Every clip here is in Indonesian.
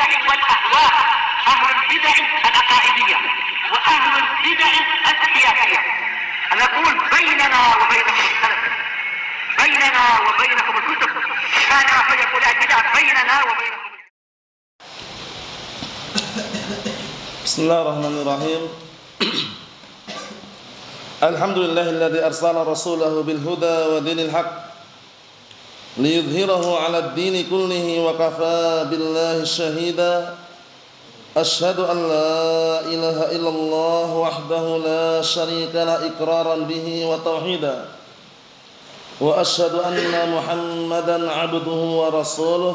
البدع والأهواء، أهل البدع العقائدية وأهل البدع السياسية. نقول بيننا وبينكم السلف، بيننا وبينكم الكتب، كان فيقول البدع بيننا وبينكم. بسم الله الرحمن الرحيم. الحمد لله الذي أرسل رسوله بالهدى ودين الحق ليظهره على الدين كله وكفى بالله شهيدا. أشهد أن لا إله إلا الله وحده لا شريك له إقرارا به وتوحيدا، وأشهد أن محمدا عبده ورسوله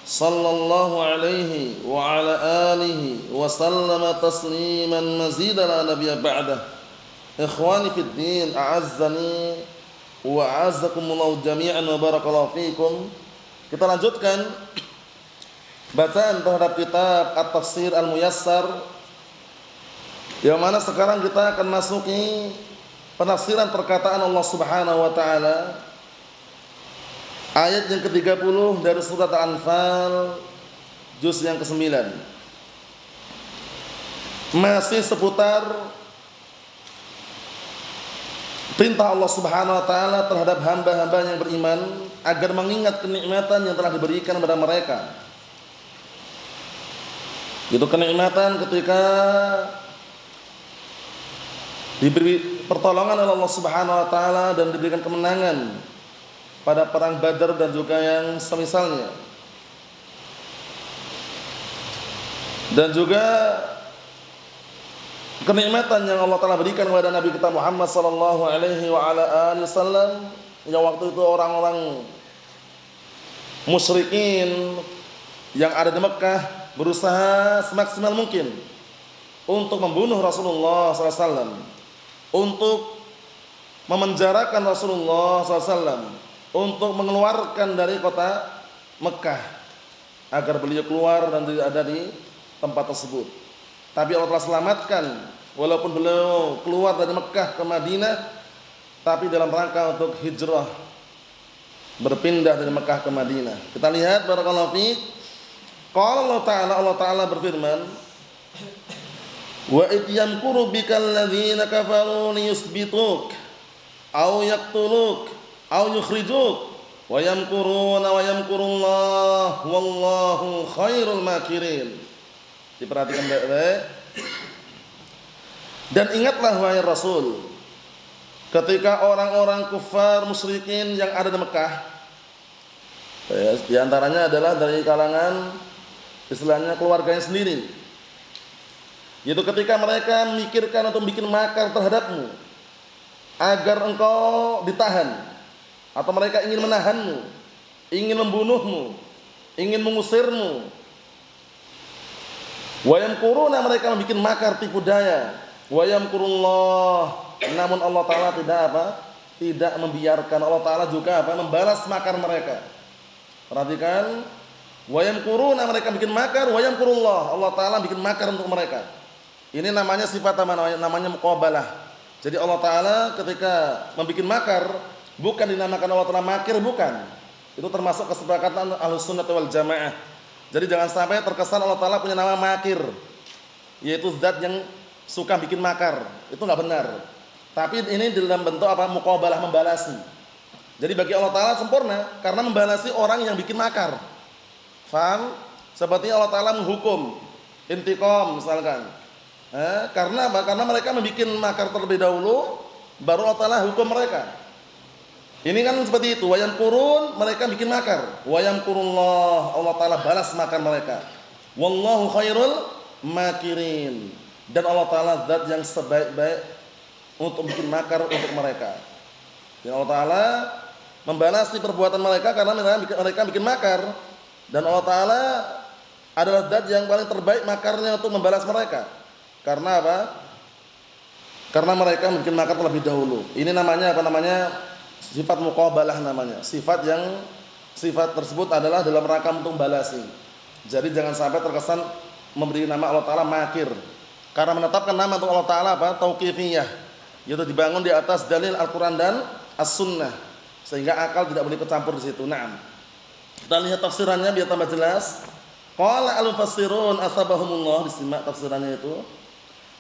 صلى الله عليه وعلى آله وسلم تسليما مزيدا لا نبي بعده. إخواني في الدين، أعزني wa a'azzakumullahu jami'an wa barakallahu fikum. Kita lanjutkan bacaan terhadap kitab At-Tafsir Al-Muyassar, yang mana sekarang kita akan masuki penafsiran perkataan Allah Subhanahu wa taala ayat yang ke-30 dari surat Al-Anfal juz yang ke-9. Masih seputar perintah Allah Subhanahu wa taala terhadap hamba-hamba yang beriman agar mengingat kenikmatan yang telah diberikan kepada mereka. Itu kenikmatan ketika diberi pertolongan oleh Allah Subhanahu wa taala dan diberikan kemenangan pada perang Badar dan juga yang semisalnya. Dan juga kenikmatan yang Allah Ta'ala berikan kepada Nabi kita Muhammad sallallahu alaihi wa ala alihi wasallam, yang waktu itu orang-orang musyrikin yang ada di Mekah berusaha semaksimal mungkin untuk membunuh Rasulullah SAW, untuk memenjarakan Rasulullah SAW, untuk mengeluarkan dari kota Mekah agar beliau keluar dan tidak ada di tempat tersebut. Tapi Allah telah selamatkan, walaupun beliau keluar dari Mekah ke Madinah, tapi dalam rangka untuk hijrah, berpindah dari Mekah ke Madinah. Kita lihat barakallahu fiik. Qala Allah Ta'ala berfirman, wa id yamkuru bikal ladzina kafaru liyusbituk aw yaqtuluk aw yukhrijuk wa yamkuruna wa yamkurullah wallahu khairul makirin. Diperhatikan baik-baik. Dan ingatlah wahai Rasul, ketika orang-orang kufar musyrikin yang ada di Mekah, di antaranya adalah dari kalangan istilahnya keluarganya sendiri, yaitu ketika mereka memikirkan atau bikin makar terhadapmu agar engkau ditahan, atau mereka ingin menahanmu, ingin membunuhmu, ingin mengusirmu. Wa yamkuruna, mereka membuat makar tipu daya. Wa yamkurullah, namun Allah Ta'ala tidak membiarkan. Allah Ta'ala juga membalas makar mereka. Perhatikan, wa yamkuruna, mereka bikin makar, wa yamkurullah, Allah Ta'ala bikin makar untuk mereka. Ini namanya sifat namanya muqabalah. Jadi Allah Ta'ala ketika membuat makar, bukan dinamakan Allah Ta'ala makir, bukan. Itu termasuk kesepakatan Ahlussunnah wal Jamaah. Jadi jangan sampai terkesan Allah Ta'ala punya nama makir, yaitu zat yang suka bikin makar. Itu enggak benar. Tapi ini dalam bentuk muqabalah, membalasi. Jadi bagi Allah Ta'ala sempurna karena membalasi orang yang bikin makar. Faham? Seperti Allah Ta'ala menghukum intiqam misalkan. Karena apa? Karena mereka membuat makar terlebih dahulu, baru Allah Ta'ala hukum mereka. Ini kan seperti itu. Wayam kurun, mereka bikin makar. Wayam kurullah, Allah Ta'ala balas makar mereka. Wallahu khairul makirin. Dan Allah Ta'ala zat yang sebaik-baik untuk bikin makar untuk mereka. Dan Allah Ta'ala membalasi perbuatan mereka karena mereka bikin makar. Dan Allah Ta'ala adalah zat yang paling terbaik makarnya untuk membalas mereka. Karena apa? Karena mereka bikin makar terlebih dahulu. Ini namanya apa namanya? Sifat muqabalah namanya. Sifat tersebut adalah dalam rangka untuk membalasi. Jadi jangan sampai terkesan memberi nama Allah Ta'ala makir. Karena menetapkan nama untuk Allah Ta'ala tauqifiyah, yaitu dibangun di atas dalil Al-Quran dan As-Sunnah, sehingga akal tidak boleh ikut campur di situ. Naam. Kita lihat tafsirannya biar tambah jelas. Qala al-mufassirun asabahumullah, disimak tafsirannya itu.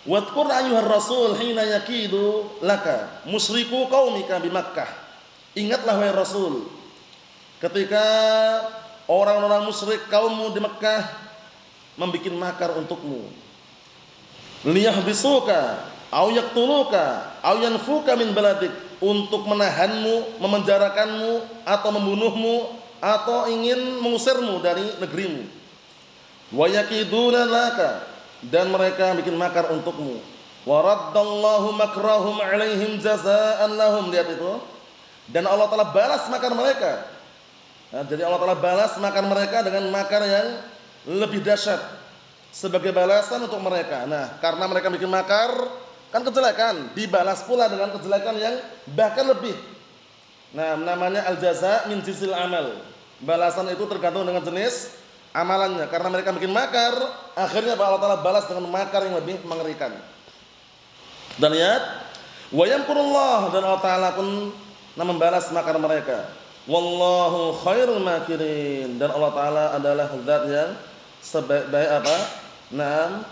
Wadkur ayyuhar rasul hina yakidu laka musyriku qaumika bi Makkah. Ingatlah wahai Rasul, ketika orang-orang musyrik kaummu di Mekkah membikin makar untukmu. Liyahbisuka au yaqtuluka au yanfuka min baladik, untuk menahanmu, memenjarakanmu atau membunuhmu atau ingin mengusirmu dari negerimu. Wa yakiduna laka, dan mereka bikin makar untukmu. Wa raddallahu makrahum alaihim jazaa'an lahum, lihat itu. Dan Allah Ta'ala balas makar mereka. Nah, jadi Allah Ta'ala balas makar mereka dengan makar yang lebih dahsyat sebagai balasan untuk mereka. Nah, karena mereka bikin makar, kan kejelekan, dibalas pula dengan kejelekan yang bahkan lebih. Nah, namanya al-jaza' min jinsil amal. Balasan itu tergantung dengan jenis amalannya. Karena mereka bikin makar, akhirnya Allah Ta'ala balas dengan makar yang lebih mengerikan. Dan lihat, wa yamkurullah, dan Allah Ta'ala pun membalas makar mereka. Wallahu khairul makirin, dan Allah Ta'ala adalah zat yang sebaik-baik apa? Nah,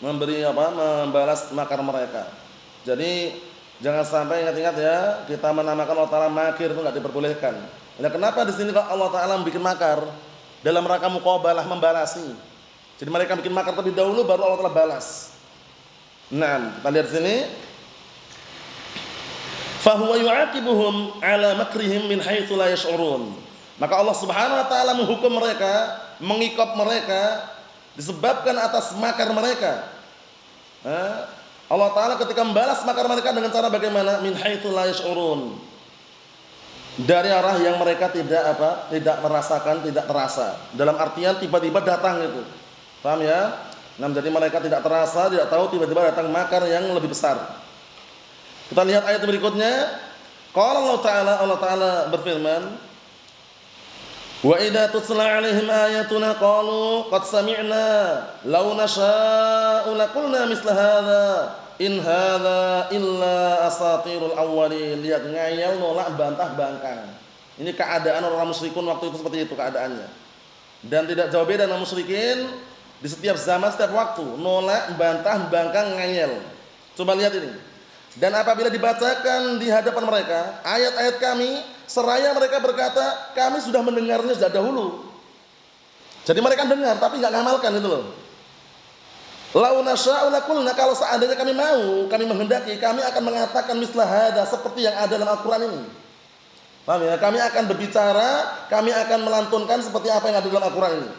membalas makar mereka. Jadi jangan sampai, ingat-ingat ya, kita menamakan Allah Ta'ala makir itu enggak diperbolehkan. Nah, kenapa di sini kok Allah Ta'ala bikin makar? Dalam rangka muqabalah, membalasi. Jadi mereka bikin makar terlebih dahulu, baru Allah Ta'ala balas. Nah, kita lihat sini. Fahuwa yu'aqibuhum ala makrihim min haitsu la yash'urun. Maka Allah Subhanahu wa taala menghukum mereka, mengikop mereka disebabkan atas makar mereka. Allah Ta'ala ketika membalas makar mereka dengan cara bagaimana? Min haitsu la yash'urun. Dari arah yang mereka tidak merasakan, tidak terasa. Dalam artian tiba-tiba datang itu. Paham ya? Nah, jadi mereka tidak terasa, tidak tahu, tiba-tiba datang makar yang lebih besar. Kita lihat ayat berikutnya. Qala Allah Ta'ala berfirman, wa idza tutla 'alaihim ayatuna qalu qad sami'na law nasha'u laqulna misla hadza in hadza illa asatirul awwalin. Lihat, ngayal, nolak, bantah, bangkang. Ini keadaan orang musyrikun waktu itu, seperti itu keadaannya. Dan tidak jauh beda dengan musyrikin di setiap zaman, setiap waktu, nolak, bantah, bangkang, ngayal. Coba lihat ini. Dan apabila dibacakan di hadapan mereka ayat-ayat kami, seraya mereka berkata, kami sudah mendengarnya sejak dahulu. Jadi mereka dengar tapi enggak ngamalkan, itu loh. Lau nasya'u laqulna, kalau seandainya kami mau, kami menghendaki, kami akan mengatakan mislah hadza, seperti yang ada dalam Al-Qur'an ini. Paham ya? Kami akan berbicara, kami akan melantunkan seperti apa yang ada dalam Al-Qur'an ini.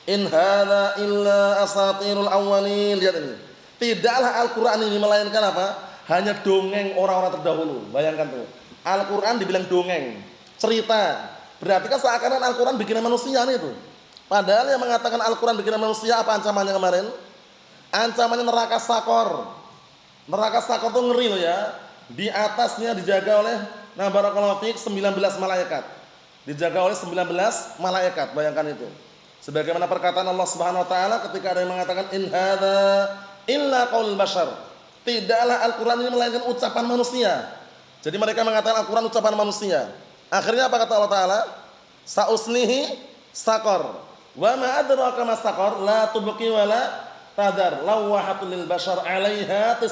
In hadza illa asatirul awwalin. Lihat ini. Tidaklah Al-Qur'an ini melainkan apa? Hanya dongeng orang-orang terdahulu. Bayangkan tuh. Al-Qur'an dibilang dongeng, cerita. Berarti kan seakan-akan Al-Qur'an bikinan manusia nih itu. Padahal yang mengatakan Al-Qur'an bikinan manusia, apa ancamannya kemarin? Ancamannya neraka sakor. Neraka sakor tuh ngeri loh ya. Di atasnya dijaga oleh barakallahu fiik 19 malaikat. Dijaga oleh 19 malaikat, bayangkan itu. Sebagaimana perkataan Allah Subhanahu wa taala ketika ada yang mengatakan in hadza illa qaulul bashar. Tidaklah Al-Qur'an ini melainkan ucapan manusia. Jadi mereka mengatakan Al-Qur'an ucapan manusia. Akhirnya apa kata Allah Ta'ala? Sa'usnihi sakor. Wa ma adraka mas sakor, la tubqi wa la tadar, lawahatul lil bashar 'alaiha 19.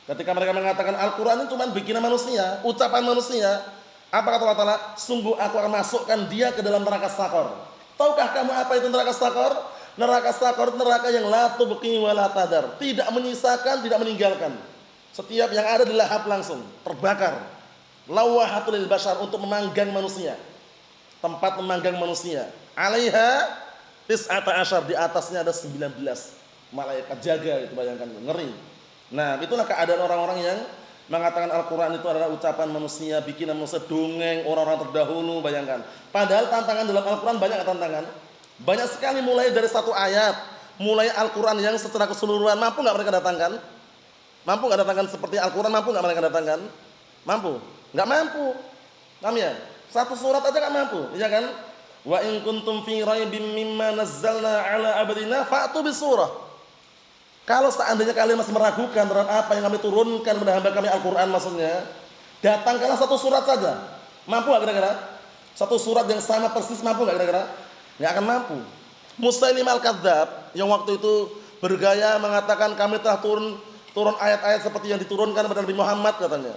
Ketika mereka mengatakan Al-Qur'an ini cuma bikinan manusia, ucapan manusia, apa kata Allah Ta'ala? Sungguh aku akan masukkan dia ke dalam neraka sakor. Tahukah kamu apa itu neraka sakor? Neraka sakor, neraka yang la tubqi wa la tadar, tidak menyisakan, tidak meninggalkan. Setiap yang ada dilahap langsung, terbakar. Lawahatul lil bashar, untuk memanggang manusia. Tempat memanggang manusia. 'Alaiha 19, di atasnya ada 19 malaikat jaga, itu bayangkan, ngeri. Nah, itulah keadaan orang-orang yang mengatakan Al-Qur'an itu adalah ucapan manusia, bikinan manusia, dongeng orang-orang terdahulu, bayangkan. Padahal tantangan dalam Al-Qur'an banyak tantangan. Banyak sekali, mulai dari satu ayat, mulai Al-Qur'an yang secara keseluruhan, mampu enggak mereka datangkan? Mampu enggak datangkan seperti Al-Qur'an, mampu enggak mereka datangkan? Mampu? Enggak mampu. Paham ya? Satu surat aja enggak mampu, iya kan? Wa in kuntum fi raibim mimma nazzalna ala abdina fa'tu bisurah. Kalau seandainya kalian masih meragukan terhadap apa yang kami turunkan kepada hamba kami Al-Qur'an, maksudnya, datangkanlah satu surat saja. Mampu enggak kira-kira? Satu surat yang sama persis, mampu enggak kira-kira? Enggak akan mampu. Musailimah al-Kadzdzab yang waktu itu bergaya mengatakan kami telah turun ayat-ayat seperti yang diturunkan kepada Nabi Muhammad katanya.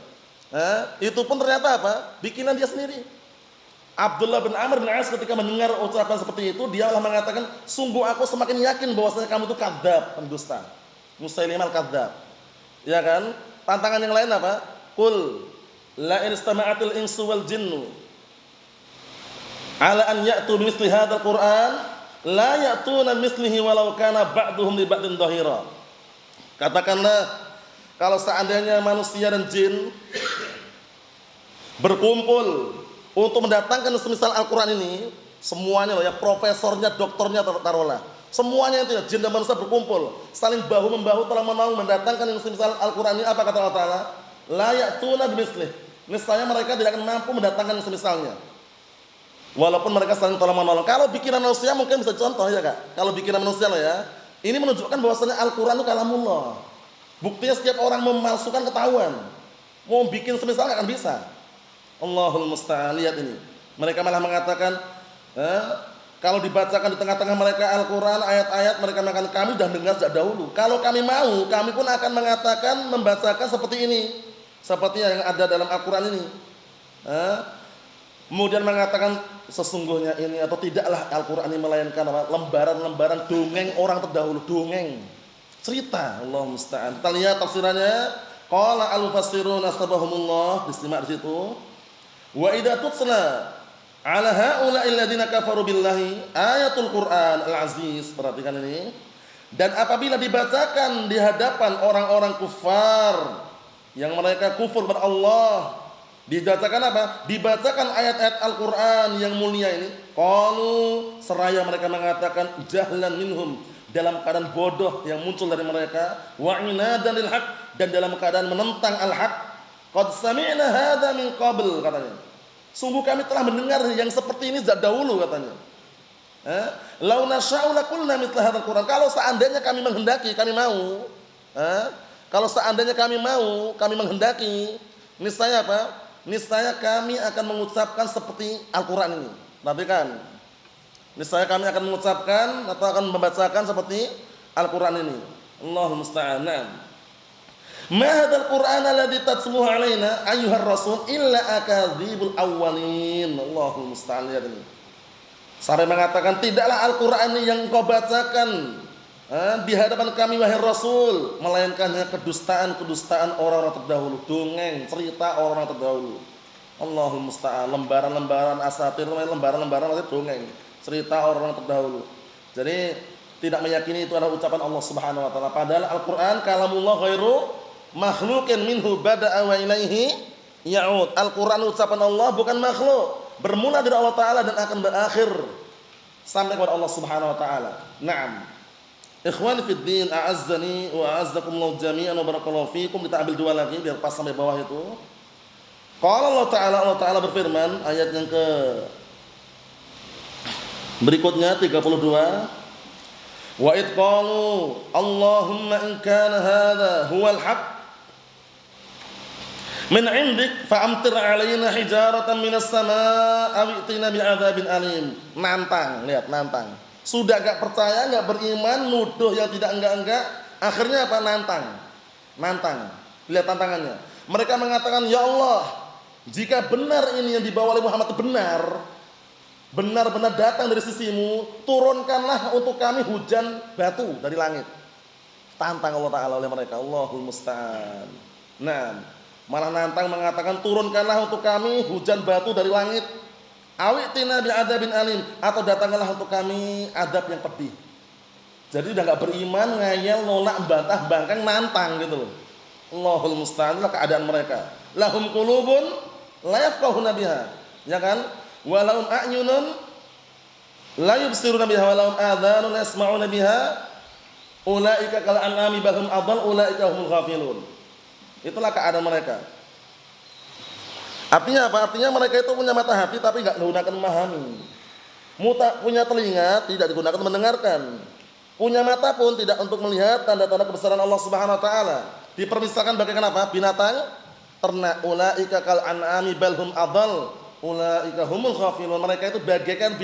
Itu pun ternyata apa? Bikinan dia sendiri. Abdullah bin Amr bin As ketika mendengar ucapan seperti itu, dia malah mengatakan, sungguh aku semakin yakin bahwasanya kamu itu kadzdzab, pendusta. Musailimah al-Kadzdzab. Ya kan? Tantangan yang lain apa? Qul la in istama'atil insu wal jinnu ala an ya'tu bimithli hadzal Qur'an la ya'tuna mithlihi walau kana ba'duhum li ba'din dhahira. Katakanlah, kalau seandainya manusia dan jin berkumpul untuk mendatangkan semisal Al-Quran ini, semuanya loh ya, profesornya, doktornya taruhlah, semuanya itu ya, jin dan manusia berkumpul, saling bahu membahu telah mau mendatangkan yang semisal Al-Quran ini, apa kata Allah Ta'ala? La ya'tuna bimislih, niscaya mereka tidak akan mampu mendatangkan yang semisalnya, walaupun mereka saling tolong menolong. Kalau bikinan manusia mungkin bisa contoh ya kak, kalau bikinan manusia loh ya, ini menunjukkan bahwasanya Al-Quran itu kalamullah. Buktinya setiap orang memalsukan ketahuan, mau bikin semisal nggak akan bisa. Allahul musta'an. Lihat ini, mereka malah mengatakan kalau dibacakan di tengah-tengah mereka Al-Quran, ayat-ayat, mereka mengatakan kami sudah dengar sejak dahulu, kalau kami mau, kami pun akan mengatakan, membacakan seperti ini, seperti yang ada dalam Al-Quran ini. Kemudian mengatakan sesungguhnya ini atau tidaklah Al-Quran ini melainkan lembaran-lembaran dongeng orang terdahulu, dongeng, cerita. Allahul musta'an. Kita lihat tafsirannya. Qala al-mufassirun astabahumullah, disimak di situ. Wa idza tutla ala haula'il ladzina kafaru billahi ayatul Qur'an al-aziz. Perhatikan ini. Dan apabila dibacakan di hadapan orang-orang kufar yang mereka kufur kepada Allah, dibacakan apa? Dibacakan ayat-ayat Al-Qur'an yang mulia ini, qalu, seraya mereka mengatakan jahlan minhum, dalam keadaan bodoh yang muncul dari mereka, wa inadan lil haq, dan dalam keadaan menentang al-haq. Qad sami'na hadza min qabl, katanya. Sungguh kami telah mendengar yang seperti ini sejak dahulu, katanya. Lau nasya'u laqulna mithla hadzal Qur'an. Kalau seandainya kami menghendaki, kami mau. Kalau seandainya kami mau, kami menghendaki, niscaya apa? Niscaya kami akan mengucapkan seperti Al-Qur'an ini. Perhatikan. Niscaya kami akan mengucapkan atau akan membacakan seperti Al-Qur'an ini. Allahumma musta'an. Ma hadzal Qur'an alladzi tatluhu 'alaina ayyuhar rasul illa akadzibul awwalin. Allahumma musta'an. Sampai mengatakan tidaklah Al-Qur'an yang kau bacakan di hadapan kami wahai Rasul, melainkan hanya kedustaan-kedustaan orang-orang terdahulu, dongeng, cerita orang-orang terdahulu. Allahumma musta'an. Lembaran-lembaran asatir, lembaran-lembaran dongeng, cerita orang-orang terdahulu. Jadi tidak meyakini itu adalah ucapan Allah Subhanahu wa taala. Padahal Al-Qur'an kalamullah ghairu makhluqin minhu bada'a wa ilaihi ya'ud. Al-Qur'an ucapan Allah, bukan makhluk, bermula dari Allah taala dan akan berakhir sampai kepada Allah Subhanahu wa taala. Naam. Ikhwani fid din, a'azzani wa a'azzakumullah jami'an wa barakallahu fikum. Kita ambil dua lagi biar pas sampai bawah itu. Qala Allah taala berfirman, ayat yang ke berikutnya 32. Wa id qalu Allahumma in kana hadza huwal haqq min 'indik fa'amtir 'alaina hijaratan minas samaa'i aw i'tina bi'adzabin alim. Nantang, lihat, nantang. Sudah enggak percaya, enggak beriman, nuduh yang tidak enggak. Akhirnya apa? Nantang. Lihat tantangannya. Mereka mengatakan, "Ya Allah, jika benar ini yang dibawa oleh Muhammad itu benar-benar datang dari sisimu, turunkanlah untuk kami hujan batu dari langit." Tantang Allah taala oleh mereka. Allahul musta'an. Nah, malah nantang mengatakan turunkanlah untuk kami hujan batu dari langit. Awitina bi'adzabin alim, atau datangkanlah untuk kami adab yang pedih. Jadi udah enggak beriman, ngayal, nolak, bantah, bangkang, nantang gitu loh. Allahul musta'an. Itulah keadaan mereka. Lahum qulubun la yafqahuna biha, ya kan? Wa lahum a'yunun la yubsiruna biha wa lahum adhanun la yasma'una biha. Ulaika kal an'ami bal hum adall, ulaika humul ghafilun. Itulah keadaan mereka. Artinya apa? Artinya mereka itu punya mata hati tapi enggak digunakan memahami. Punya telinga tidak digunakan mendengarkan. Punya mata pun tidak untuk melihat tanda-tanda kebesaran Allah Subhanahu wa taala. Dipermisalkan bagaikan apa? Binatang, ternak. Ulaika kal an'ami bal hum adall, ulaika humul ghafilun. Mereka itu bagaikan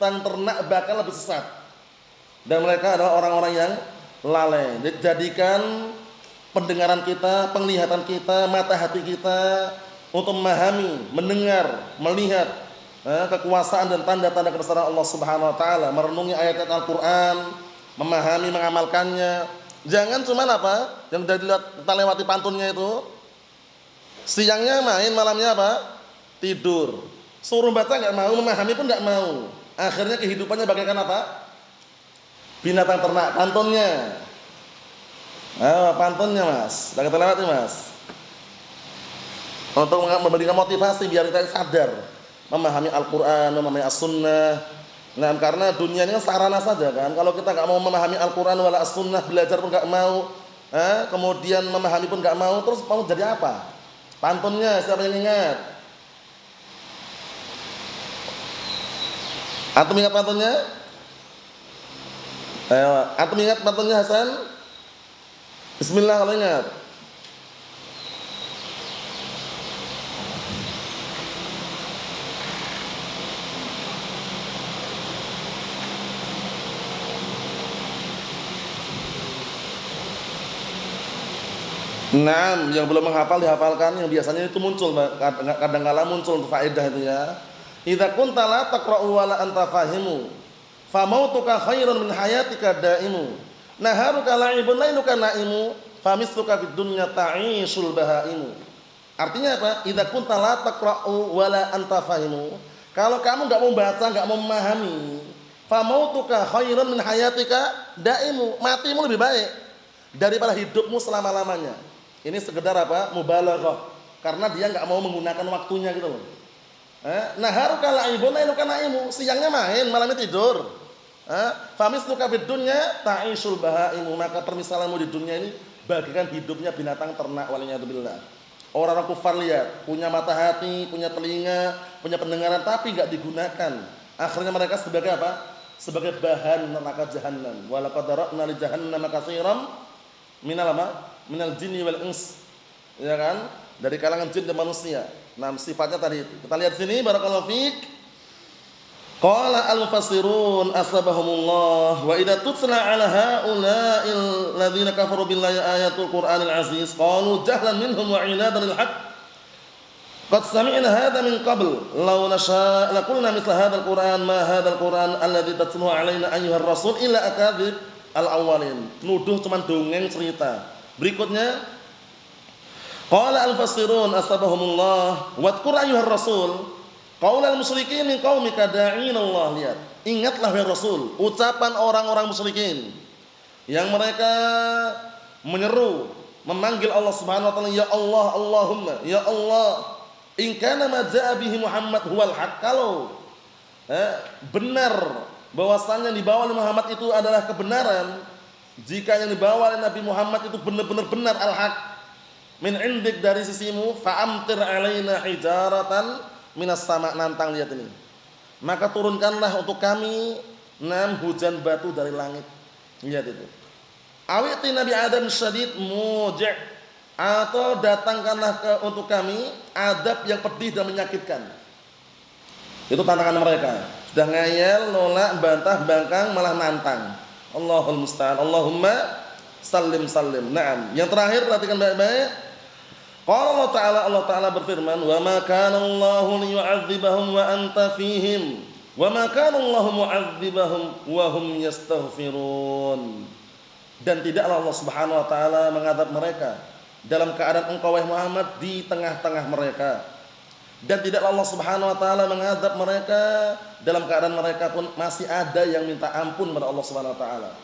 binatang ternak bahkan lebih sesat. Dan mereka adalah orang-orang yang lalai. Jadikan pendengaran kita, penglihatan kita, mata hati kita untuk memahami, mendengar, melihat kekuasaan dan tanda-tanda kebesaran Allah Subhanahu wa taala, merenungi ayat-ayat Al-Qur'an, memahami, mengamalkannya. Jangan cuma apa? Yang kita lewati pantunnya itu. Siangnya main, malamnya apa? Tidur. Suruh baca enggak mau, memahami pun enggak mau. Akhirnya kehidupannya bagaikan apa? Binatang ternak. Pantunnya. Pantunnya Mas. Sudah kita lewati Mas. Untuk memberikan motivasi biar kita sadar memahami Al-Qur'an, memahami As-Sunnah. Nah, karena dunia ini kan sarana saja kan. Kalau kita enggak mau memahami Al-Qur'an wala As-Sunnah, belajar pun enggak mau, kemudian memahami pun enggak mau, terus mau jadi apa? Pantunnya siapa yang ingat? Antum ingat pantunnya? Ayo, antum ingat pantunnya Hasan? Bismillah kalau ingat. Nah, yang belum menghafal dihafalkan, yang biasanya itu muncul, kadang-kala muncul untuk faedah itu ya. Idza kunta la taqra'u wa la anta fahimu, fa mautuka khairun min hayatika daimu. Naharuka la'ibun lailuka naimu, fa misluka fid dunya ta'isul bahaimu. Artinya apa? Idza kunta la taqra'u wa la anta fahimu. Kalau kamu enggak mau baca, enggak mau memahami, fa mautuka khairun min hayatika daimu. Matimu lebih baik daripada hidupmu selama-lamanya. Ini sekedar apa? Mubalaghah. Karena dia enggak mau menggunakan waktunya gitu loh. Naharuka la'ibun lailuka naimu. Siangnya main, malamnya tidur. Famisluka fid dunya ta'isul bahaimu. Maka permisalanmu di dunia ini bagikan hidupnya binatang ternak waliyadzubillah. Orang-orang kufar lihat, punya mata hati, punya telinga, punya pendengaran tapi enggak digunakan. Akhirnya mereka sebagai apa? Sebagai bahan neraka jahanam. Wa laqad dara'na li jahannama katsiran minal apa? Minal jinni wal ins. Ya kan? Dari kalangan jin dan manusia. Nah, sifatnya tadi itu. Kita lihat sini barakallahu fiik. Qala al-mufassirun asbahumullah wa idza tutla 'ala haula'il ladzina kafaru billahi ayatul qur'anil aziz qalu jahlan minhum wa 'inadan lil haqq qad sami'na hadha min qabl law nasha' laqulna mithla hadzal qur'an ma hadzal qur'an alladzi tatlu 'alaina ayyuhar rasul illa akadzib al-awwalin. Nuduh cuman dongeng cerita. Berikutnya qala al-mufassirun asbahumullah wadhkur ayyuhar rasul qaulal musyrikin min qaumika da'in Allah. Lihat, ingatlah wahai Rasul ucapan orang-orang musyrikin yang mereka menyeru memanggil Allah Subhanahu wa taala, ya Allah, Allahumma, ya Allah, in kana ma ja'a bihi Muhammad huwal haq. Kalau benar bahwasannya yang dibawa oleh Muhammad itu adalah kebenaran, jika yang dibawa oleh Nabi Muhammad itu benar-benar benar al-haq min indik dari sisimu, fa'amtir alaina hijaratan minas sama. Nantang, lihat ini, maka turunkanlah untuk kami hujan batu dari langit. Lihat itu. Awiti Nabi Adam syadid muji', atau datangkanlah untuk kami adab yang pedih dan menyakitkan. Itu tantangan mereka. Sudah ngayal, nolak, bantah, bangkang, malah nantang. Allahul musta'an. Allahumma sallim sallim. Naam. Yang terakhir perhatikan baik-baik. Qala Allah Ta'ala berfirman, "Wa ma kana Allahu liyu'adzibahum wa anta fihim, wa ma kana Allahu mu'adzibahum wa hum yastaghfirun." Dan tidaklah Allah Subhanahu wa taala mengadab mereka dalam keadaan engkau wahai Muhammad di tengah-tengah mereka. Dan tidaklah Allah Subhanahu wa taala mengadab mereka dalam keadaan mereka pun masih ada yang minta ampun kepada Allah Subhanahu wa taala.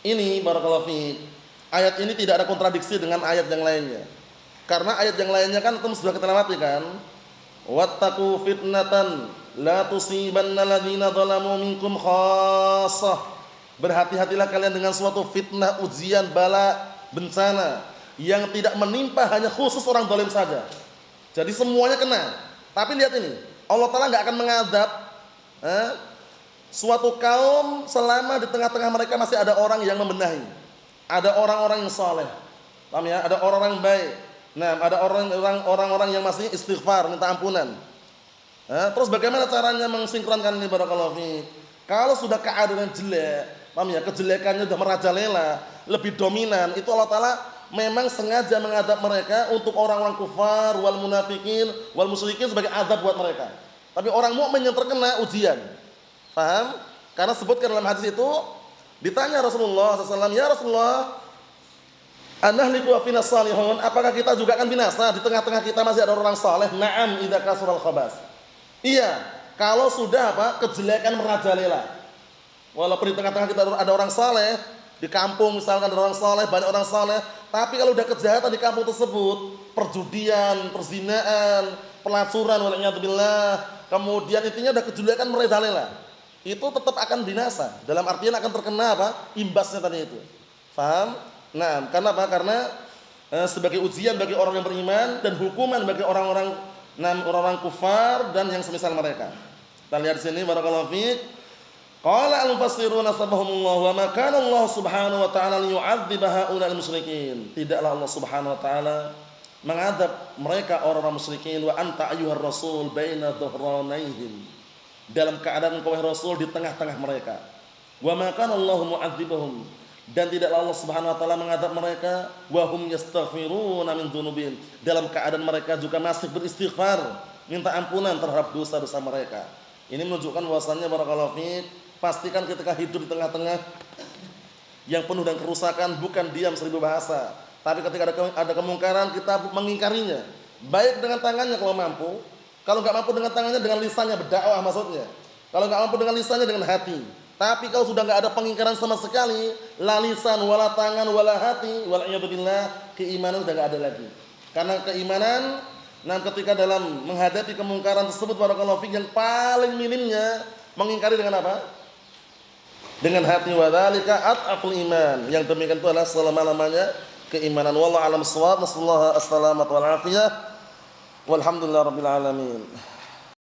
Ini barakallahu fiik. Ayat ini tidak ada kontradiksi dengan ayat yang lainnya. Karena ayat yang lainnya kan itu sudah kita lewati kan. Wattaqu fitnatan la tusibanna alladziina dzalamu minkum khassah. Berhati-hatilah kalian dengan suatu fitnah, ujian, bala, bencana yang tidak menimpa hanya khusus orang zalim saja. Jadi semuanya kena. Tapi lihat ini, Allah Ta'ala enggak akan mengadab suatu kaum selama di tengah-tengah mereka masih ada orang yang membenahi. Ada orang-orang yang saleh. Paham ya? Ada orang-orang baik. Nah, ada orang-orang yang masih istighfar, minta ampunan. Terus bagaimana caranya mensinkronkan ini barakallahu fiik? Kalau sudah keadaan jelek, paham ya? Kejelekannya sudah merajalela, lebih dominan, itu Allah Ta'ala memang sengaja mengadab mereka untuk orang-orang kufar, wal munafikin, wal musyrikin sebagai azab buat mereka. Tapi orang mukmin yang terkena ujian. Paham? Karena sebutkan dalam hadis itu, ditanya Rasulullah SAW, ya Rasulullah, anahliku wa fina salihun, apakah kita juga akan binasa? Di tengah-tengah kita masih ada orang saleh. Na'am idza kasural khabas. Iya. Kalau sudah kejelekan merajalela. Walaupun di tengah-tengah kita ada orang saleh, di kampung misalkan ada orang saleh, banyak orang saleh, tapi kalau udah kejahatan di kampung tersebut, perjudian, perzinaan, pelacuran, waliyadzubillah, kemudian intinya udah kejelekan merajalela, itu tetap akan binasa. Dalam artian akan terkena imbasnya tadi itu. Paham? Nah, karena apa? Karena sebagai ujian bagi orang yang beriman dan hukuman bagi orang-orang kufar dan yang semisal mereka. Kita lihat di sini, barakallahu fiik. Qala al-mufassirun asbahumullah wa ma kana Allah subhanahu wa ta'ala liyu'adzib haula'il musyrikin. Tidaklah Allah subhanahu wa ta'ala mengadab mereka orang-orang musyrikin, wa anta ayyuhar rasul baina dhuhranaihim, dalam keadaan engkau Rasul di tengah-tengah mereka. Wa ma kana Allah mu'adzibahum, dan tidaklah Allah subhanahu wa ta'ala mengadab mereka, wa hum yastaghfiruna min dzunubihim, dalam keadaan mereka juga masih beristighfar, minta ampunan terhadap dosa-dosa mereka. Ini menunjukkan bahwasannya barakallahu fiik, pastikan ketika hidup di tengah-tengah yang penuh dengan kerusakan, bukan diam seribu bahasa, tapi ketika ada kemungkaran kita mengingkarinya, baik dengan tangannya kalau mampu, kalau nggak mampu dengan tangannya, dengan lisannya berdakwah maksudnya, kalau nggak mampu dengan lisannya, dengan hati. Tapi kalau sudah nggak ada pengingkaran sama sekali, la lisan wala tangan wala hati, waliyadzubillah, keimanan sudah nggak ada lagi. Karena keimanan, ketika dalam menghadapi kemungkaran tersebut, barakallahu fiik, yang paling minimnya mengingkari dengan apa? Dengan hati. Wa dzalika at'aful iman. Yang demikian itu adalah selama-lamanya keimanan. Wallahu a'lam bissawab. Nasallahu as-salamata wal afiyah. Walhamdulillahirabbil alamin.